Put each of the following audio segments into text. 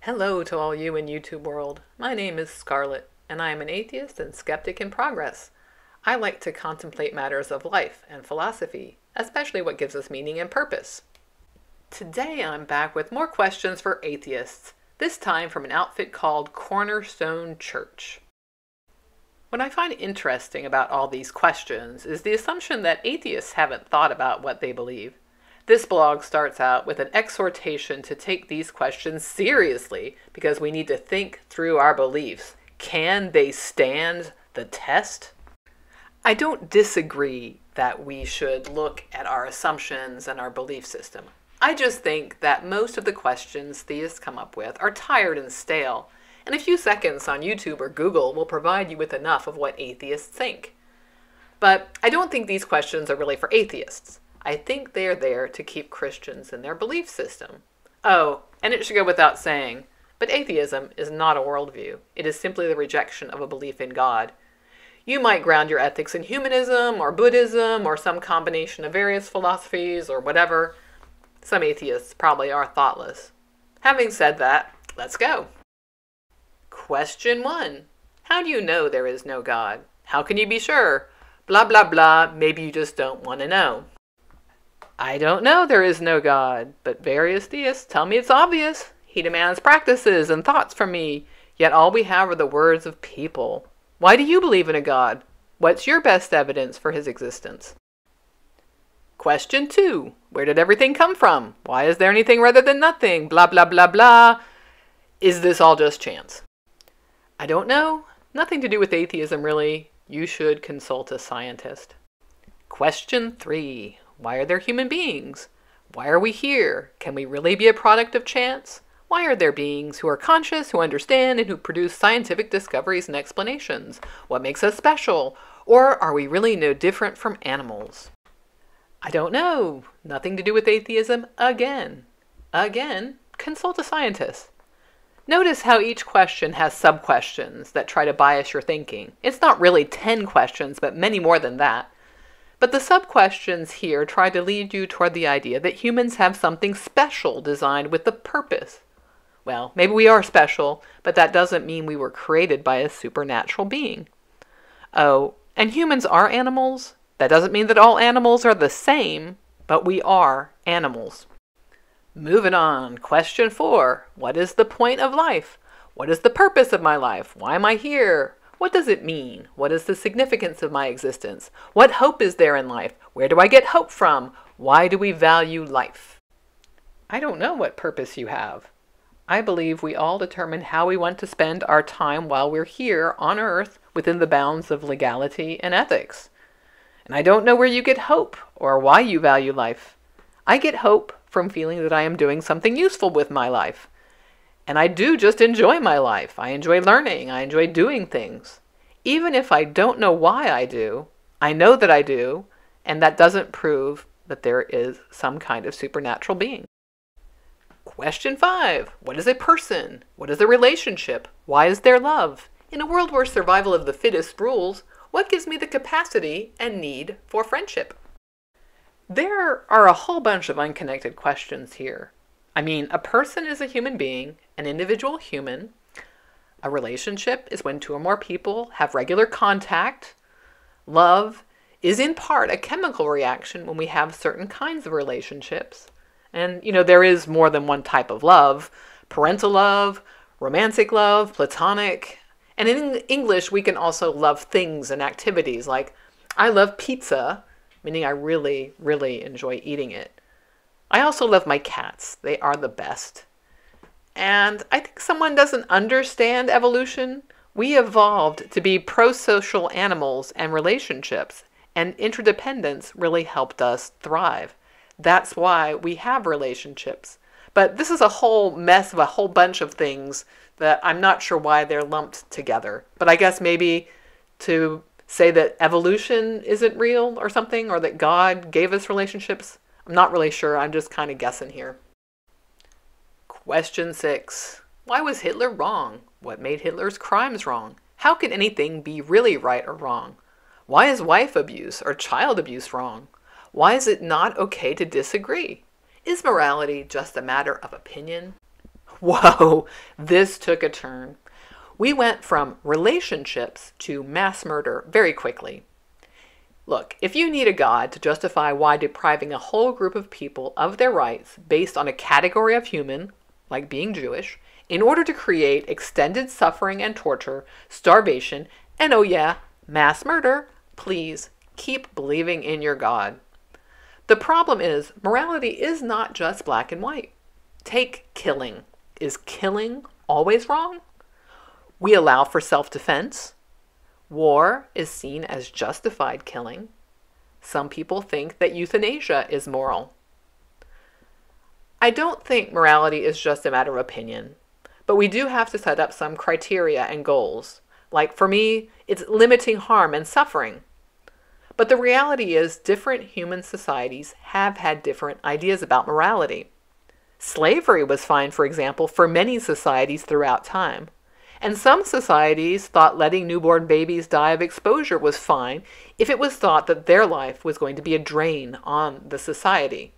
Hello to all you in YouTube world. My name is Scarlett, and I am an atheist and skeptic in progress. I like to contemplate matters of life and philosophy, especially what gives us meaning and purpose. Today I'm back with more questions for atheists, this time from an outfit called Cornerstone Church. What I find interesting about all these questions is the assumption that atheists haven't thought about what they believe. This blog starts out with an exhortation to take these questions seriously because we need to think through our beliefs. Can they stand the test? I don't disagree that we should look at our assumptions and our belief system. I just think that most of the questions theists come up with are tired and stale, and a few seconds on YouTube or Google will provide you with enough of what atheists think. But I don't think these questions are really for atheists. I think they are there to keep Christians in their belief system. Oh, and it should go without saying, but atheism is not a worldview. It is simply the rejection of a belief in God. You might ground your ethics in humanism or Buddhism or some combination of various philosophies or whatever. Some atheists probably are thoughtless. Having said that, let's go. Question 1. How do you know there is no God? How can you be sure? Blah, blah, blah. Maybe you just don't want to know. I don't know there is no God, but various theists tell me it's obvious. He demands practices and thoughts from me, yet all we have are the words of people. Why do you believe in a God? What's your best evidence for his existence? Question 2. Where did everything come from? Why is there anything rather than nothing? Blah, blah, blah, blah. Is this all just chance? I don't know. Nothing to do with atheism, really. You should consult a scientist. Question 3. Why are there human beings? Why are we here? Can we really be a product of chance? Why are there beings who are conscious, who understand, and who produce scientific discoveries and explanations? What makes us special? Or are we really no different from animals? I don't know. Nothing to do with atheism again. Again, consult a scientist. Notice how each question has sub-questions that try to bias your thinking. It's not really 10 questions, but many more than that. But the sub-questions here try to lead you toward the idea that humans have something special designed with a purpose. Well, maybe we are special, but that doesn't mean we were created by a supernatural being. Oh, and humans are animals? That doesn't mean that all animals are the same, but we are animals. Moving on, question 4. What is the point of life? What is the purpose of my life? Why am I here? What does it mean? What is the significance of my existence? What hope is there in life? Where do I get hope from? Why do we value life? I don't know what purpose you have. I believe we all determine how we want to spend our time while we're here on Earth within the bounds of legality and ethics. And I don't know where you get hope or why you value life. I get hope from feeling that I am doing something useful with my life. And I do just enjoy my life. I enjoy learning. I enjoy doing things. Even if I don't know why I do, I know that I do, and that doesn't prove that there is some kind of supernatural being. Question 5. What is a person? What is a relationship? Why is there love? In a world where survival of the fittest rules, what gives me the capacity and need for friendship? There are a whole bunch of unconnected questions here. I mean, a person is a human being, an individual human. A relationship is when two or more people have regular contact. Love is in part a chemical reaction when we have certain kinds of relationships. And, there is more than one type of love. Parental love, romantic love, platonic. And in English, we can also love things and activities. Like, I love pizza, meaning I really, really enjoy eating it. I also love my cats. They are the best. And I think someone doesn't understand evolution. We evolved to be pro-social animals and relationships, and interdependence really helped us thrive. That's why we have relationships. But this is a whole mess of a whole bunch of things that I'm not sure why they're lumped together. But I guess maybe to say that evolution isn't real or something, or that God gave us relationships. I'm not really sure. I'm just kind of guessing here. Question 6. Why was Hitler wrong? What made Hitler's crimes wrong? How can anything be really right or wrong? Why is wife abuse or child abuse wrong? Why is it not okay to disagree? Is morality just a matter of opinion? Whoa, this took a turn. We went from relationships to mass murder very quickly. Look, if you need a God to justify why depriving a whole group of people of their rights based on a category of human, like being Jewish, in order to create extended suffering and torture, starvation, and oh yeah, mass murder, please keep believing in your God. The problem is, morality is not just black and white. Take killing. Is killing always wrong? We allow for self-defense. War is seen as justified killing. Some people think that euthanasia is moral. I don't think morality is just a matter of opinion, but we do have to set up some criteria and goals. Like for me, it's limiting harm and suffering. But the reality is different human societies have had different ideas about morality. Slavery was fine, for example, for many societies throughout time. And some societies thought letting newborn babies die of exposure was fine if it was thought that their life was going to be a drain on the society.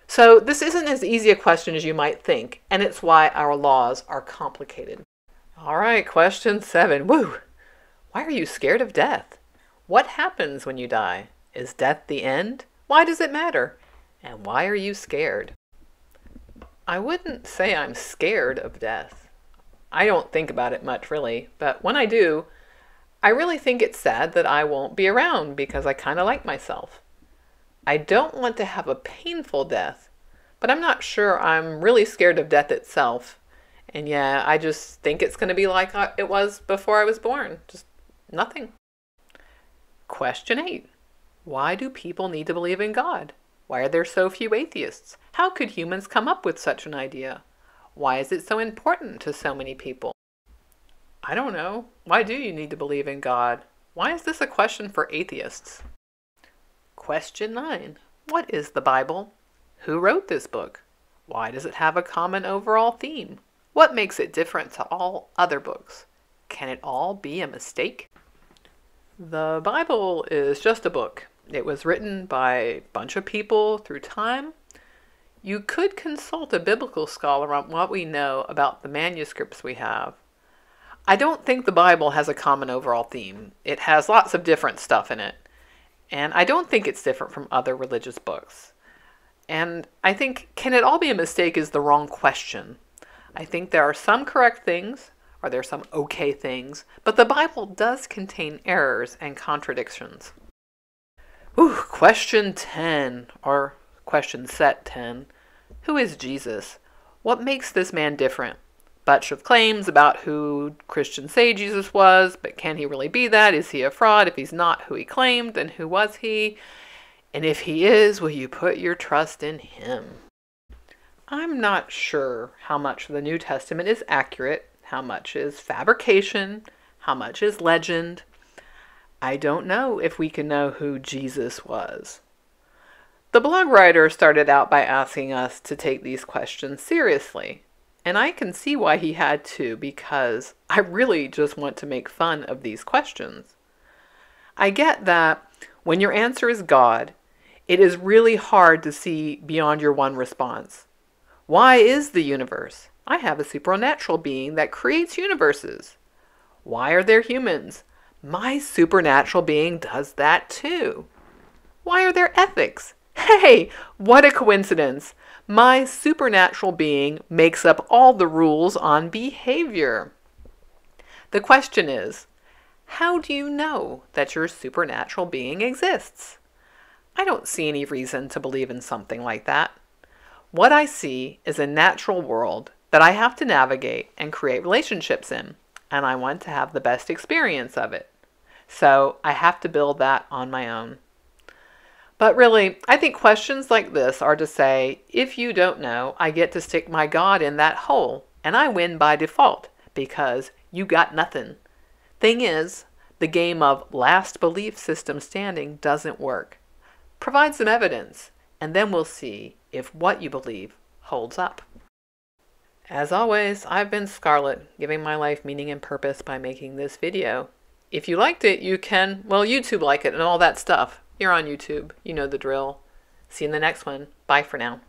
So this isn't as easy a question as you might think, and it's why our laws are complicated. All right, question 7. Woo! Why are you scared of death? What happens when you die? Is death the end? Why does it matter? And why are you scared? I wouldn't say I'm scared of death. I don't think about it much, really, but when I do, I really think it's sad that I won't be around because I kind of like myself. I don't want to have a painful death, but I'm not sure I'm really scared of death itself. And yeah, I just think it's going to be like it was before I was born, just nothing. Question 8. Why do people need to believe in God? Why are there so few atheists? How could humans come up with such an idea? Why is it so important to so many people? I don't know. Why do you need to believe in God? Why is this a question for atheists? Question 9. What is the Bible? Who wrote this book? Why does it have a common overall theme? What makes it different to all other books? Can it all be a mistake? The Bible is just a book. It was written by a bunch of people through time. You could consult a biblical scholar on what we know about the manuscripts we have. I don't think the Bible has a common overall theme. It has lots of different stuff in it. And I don't think it's different from other religious books. And I think, can it all be a mistake is the wrong question. I think there are some correct things, or there are some okay things, but the Bible does contain errors and contradictions. Ooh, question 10, or question set 10. Who is Jesus? What makes this man different? Bunch of claims about who Christians say Jesus was, but can he really be that? Is he a fraud? If he's not who he claimed, then who was he? And if he is, will you put your trust in him? I'm not sure how much the New Testament is accurate, how much is fabrication, how much is legend. I don't know if we can know who Jesus was. The blog writer started out by asking us to take these questions seriously, and I can see why he had to, because I really just want to make fun of these questions. I get that when your answer is God, it is really hard to see beyond your one response. Why is the universe? I have a supernatural being that creates universes. Why are there humans? My supernatural being does that too. Why are there ethics? Hey, what a coincidence. My supernatural being makes up all the rules on behavior. The question is, how do you know that your supernatural being exists? I don't see any reason to believe in something like that. What I see is a natural world that I have to navigate and create relationships in, and I want to have the best experience of it. So I have to build that on my own. But really, I think questions like this are to say, if you don't know, I get to stick my God in that hole, and I win by default, because you got nothing. Thing is, the game of last belief system standing doesn't work. Provide some evidence, and then we'll see if what you believe holds up. As always, I've been Scarlett, giving my life meaning and purpose by making this video. If you liked it, you can, well, YouTube like it and all that stuff. You're on YouTube. You know the drill. See you in the next one. Bye for now.